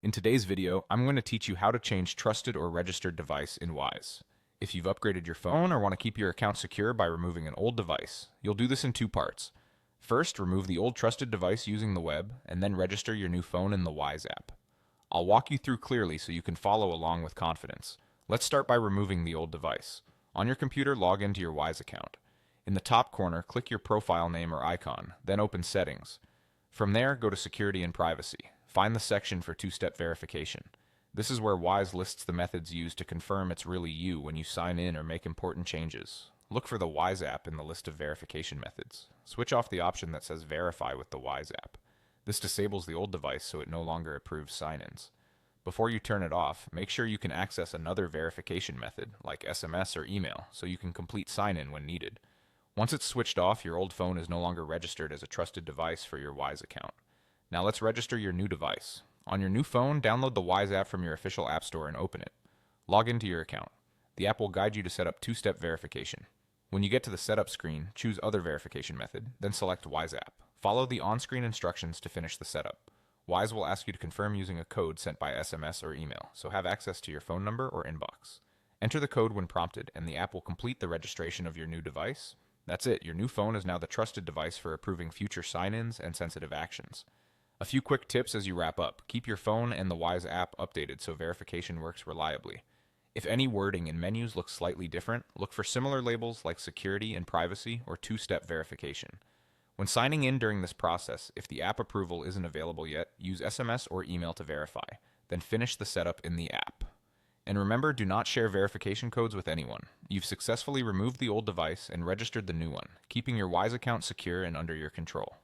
In today's video, I'm going to teach you how to change trusted or registered device in Wise. If you've upgraded your phone or want to keep your account secure by removing an old device, you'll do this in two parts. First, remove the old trusted device using the web, and then register your new phone in the Wise app. I'll walk you through clearly so you can follow along with confidence. Let's start by removing the old device. On your computer, log into your Wise account. In the top corner, click your profile name or icon, then open Settings. From there, go to Security and Privacy. Find the section for two-step verification. This is where Wise lists the methods used to confirm it's really you when you sign in or make important changes. Look for the Wise app in the list of verification methods. Switch off the option that says Verify with the Wise app. This disables the old device so it no longer approves sign-ins. Before you turn it off, make sure you can access another verification method, like SMS or email, so you can complete sign-in when needed. Once it's switched off, your old phone is no longer registered as a trusted device for your Wise account. Now let's register your new device. On your new phone, download the Wise app from your official app store and open it. Log into your account. The app will guide you to set up two-step verification. When you get to the setup screen, choose Other Verification Method, then select Wise app. Follow the on-screen instructions to finish the setup. Wise will ask you to confirm using a code sent by SMS or email, so have access to your phone number or inbox. Enter the code when prompted, and the app will complete the registration of your new device. That's it, your new phone is now the trusted device for approving future sign-ins and sensitive actions. A few quick tips as you wrap up. Keep your phone and the Wise app updated so verification works reliably. If any wording in menus looks slightly different, look for similar labels like security and privacy or two-step verification. When signing in during this process, if the app approval isn't available yet, use SMS or email to verify, then finish the setup in the app. And remember, do not share verification codes with anyone. You've successfully removed the old device and registered the new one, keeping your Wise account secure and under your control.